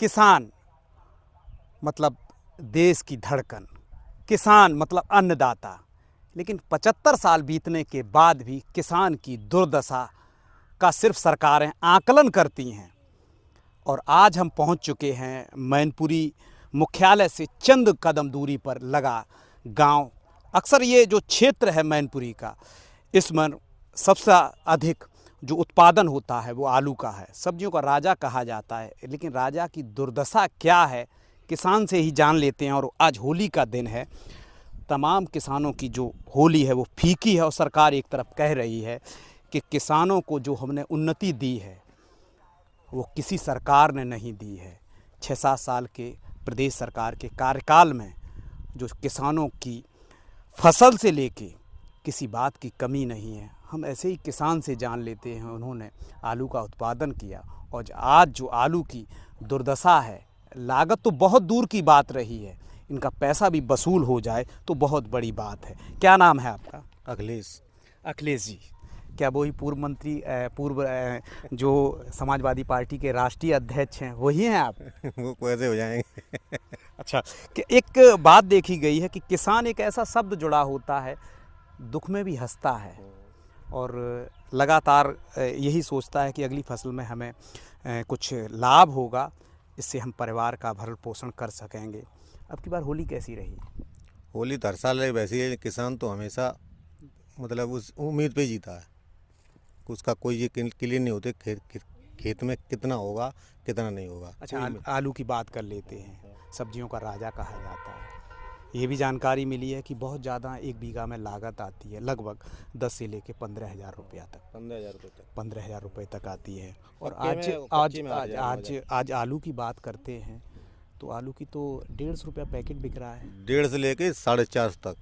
किसान मतलब देश की धड़कन, किसान मतलब अन्नदाता। लेकिन 75 साल बीतने के बाद भी किसान की दुर्दशा का सिर्फ सरकारें आकलन करती हैं। और आज हम पहुंच चुके हैं मैनपुरी मुख्यालय से चंद कदम दूरी पर लगा गांव। अक्सर ये जो क्षेत्र है मैनपुरी का, इसमें सबसे अधिक जो उत्पादन होता है वो आलू का है। सब्जियों का राजा कहा जाता है, लेकिन राजा की दुर्दशा क्या है किसान से ही जान लेते हैं। और आज होली का दिन है, तमाम किसानों की जो होली है वो फीकी है। और सरकार एक तरफ कह रही है कि किसानों को जो हमने उन्नति दी है वो किसी सरकार ने नहीं दी है। 6-7 साल के प्रदेश सरकार के कार्यकाल में जो किसानों की फसल से लेके किसी बात की कमी नहीं है। हम ऐसे ही किसान से जान लेते हैं, उन्होंने आलू का उत्पादन किया और आज जो आलू की दुर्दशा है, लागत तो बहुत दूर की बात रही है, इनका पैसा भी वसूल हो जाए तो बहुत बड़ी बात है। क्या नाम है आपका? अखिलेश। अखिलेश जी, क्या वही पूर्व जो समाजवादी पार्टी के राष्ट्रीय अध्यक्ष हैं वही हैं आप? वो कैसे हो जाएंगे? अच्छा, कि एक बात देखी गई है कि किसान एक ऐसा शब्द जुड़ा होता है, दुख में भी हंसता है और लगातार यही सोचता है कि अगली फसल में हमें कुछ लाभ होगा, इससे हम परिवार का भरण पोषण कर सकेंगे। अब की बार होली कैसी रही? होली तो हर साल वैसी है। किसान तो हमेशा मतलब उस उम्मीद पे जीता है, उसका कोई ये क्लियर नहीं होते खेत में कितना होगा कितना नहीं होगा। अच्छा, आलू की बात कर लेते हैं, सब्जियों का राजा कहा जाता है। ये भी जानकारी मिली है कि बहुत ज़्यादा एक बीघा में लागत आती है, लगभग 10 से लेके 15,000 रुपया तक, 15,000 रुपये तक आती है। और आज आलू की बात करते हैं तो आलू की तो 150 रुपया पैकेट बिक रहा है। 150 से लेके 450 तक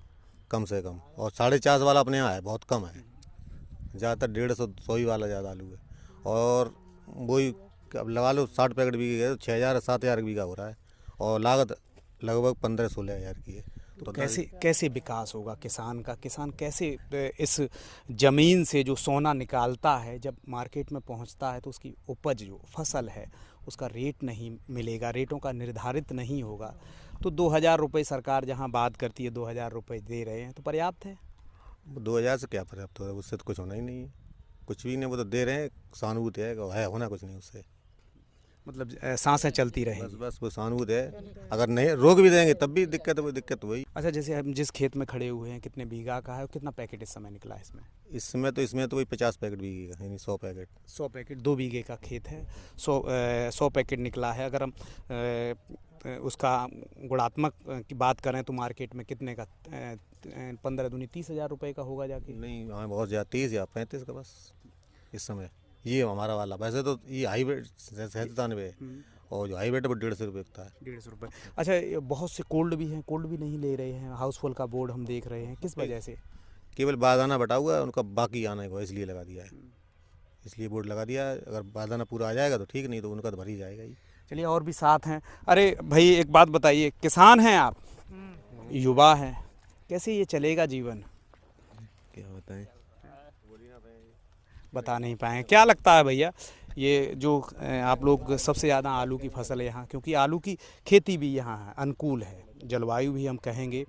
कम से कम। और 450 वाला अपने यहाँ है, बहुत कम है। ज़्यादातर 150 ही वाला ज़्यादा आलू है। और वही अब लगा लो 60 पैकेट बिके गए तो 6,000-7,000 बीघा हो रहा है और लागत लगभग 15-16,000 की है। तो कैसे विकास होगा किसान का? किसान कैसे इस ज़मीन से जो सोना निकालता है, जब मार्केट में पहुंचता है तो उसकी उपज जो फसल है उसका रेट नहीं मिलेगा, रेटों का निर्धारित नहीं होगा। तो 2,000 रुपये सरकार जहां बात करती है, 2,000 रुपये दे रहे हैं तो पर्याप्त है? 2,000 से क्या पर्याप्त होगा? उससे तो कुछ होना ही नहीं है, कुछ भी नहीं। वो तो दे रहे हैं, सहानुभूति है होना कुछ नहीं उससे। मतलब सांसें चलती रहेंगी। बस वो सहानुभूति है। अगर नहीं रोक भी देंगे तब भी दिक्कत वही। अच्छा, जैसे हम जिस खेत में खड़े हुए हैं, कितने बीघा का है और कितना पैकेट इस समय निकला है इसमें? इसमें तो वही 50 पैकेट बिकेगा, यानी 100 पैकेट। 100 पैकेट, 2 बीघे का खेत है, 100 पैकेट निकला है। अगर हम उसका गुणात्मक की बात करें तो मार्केट में कितने का? 15 दूनी 30,000 रुपये का होगा जाके? नहीं, हमें बहुत ज़्यादा, 30 या 35 का बस इस समय। ये हमारा वाला वैसे तो ये हाईब्रिड 97 और जो हाईब्रिड है वो 150 रुपये बिकता है। 150 रुपये। अच्छा, ये बहुत से कोल्ड भी हैं, कोल्ड भी नहीं ले रहे हैं, हाउसफुल का बोर्ड हम देख रहे हैं, किस वजह से? केवल बारदाना बटा हुआ है उनका, बाकी आना है इसलिए लगा दिया है, इसलिए बोर्ड लगा दिया है। अगर बारदाना पूरा आ जाएगा तो ठीक, नहीं तो उनका तो भर ही जाएगा ही। चलिए, और भी साथ हैं। अरे भाई, एक बात बताइए, किसान हैं आप, युवा हैं, कैसे ये चलेगा जीवन? क्या बताएं, बता नहीं पाए। क्या लगता है भैया, ये जो आप लोग सबसे ज़्यादा आलू की फसल है यहाँ, क्योंकि आलू की खेती भी यहाँ है, अनुकूल है, जलवायु भी हम कहेंगे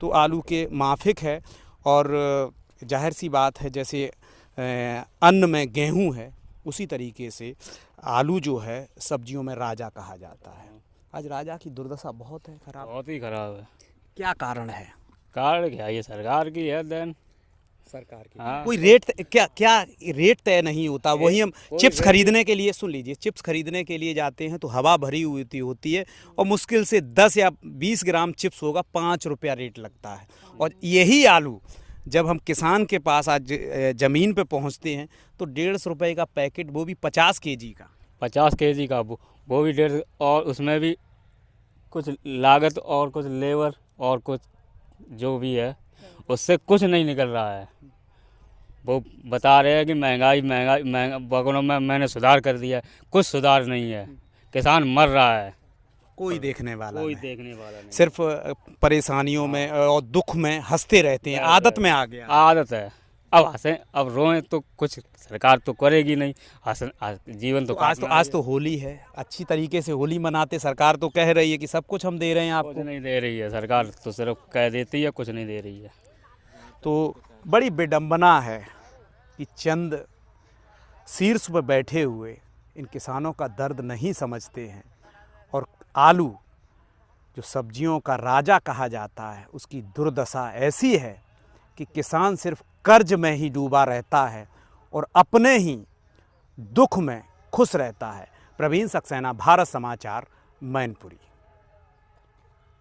तो आलू के माफिक है। और जाहिर सी बात है, जैसे अन्न में गेहूँ है, उसी तरीके से आलू जो है सब्जियों में राजा कहा जाता है। आज राजा की दुर्दशा बहुत है, खराब, बहुत ही खराब है। क्या कारण है? कारण क्या, ये सरकार की है देन, सरकार की। हाँ। कोई रेट क्या रेट तय नहीं होता? वही हम चिप्स खरीदने के लिए, सुन लीजिए, चिप्स खरीदने के लिए जाते हैं तो हवा भरी हुई होती है और मुश्किल से 10 या 20 ग्राम चिप्स होगा, 5 रुपया रेट लगता है। और यही आलू जब हम किसान के पास आज ज़मीन पे पहुंचते हैं तो 150 रुपये का पैकेट, वो भी 50 केजी का, 50 केजी का, वो भी 150, और उसमें भी कुछ लागत और कुछ लेबर और कुछ जो भी है उससे कुछ नहीं निकल रहा है। वो बता रहे हैं कि महंगा वगैरह में मैंने सुधार कर दिया है, कुछ सुधार नहीं है। किसान मर रहा है, कोई देखने वाला नहीं। सिर्फ परेशानियों में और दुख में हंसते रहते हैं, आदत में आ गया, आदत है। अब हंसें अब रोएं तो कुछ सरकार तो करेगी नहीं। जीवन तो आज तो होली है, अच्छी तरीके से होली मनाते। सरकार तो कह रही है कि सब कुछ हम दे रहे हैं कुछ आपको। नहीं दे रही है सरकार, तो सिर्फ कह देती है, कुछ नहीं दे रही है। तो बड़ी विडंबना है कि चंद शीर्ष पर बैठे हुए इन किसानों का दर्द नहीं समझते हैं, और आलू जो सब्जियों का राजा कहा जाता है उसकी दुर्दशा ऐसी है कि किसान सिर्फ कर्ज में ही डूबा रहता है और अपने ही दुख में खुश रहता है। प्रवीण सक्सेना, भारत समाचार, मैनपुरी।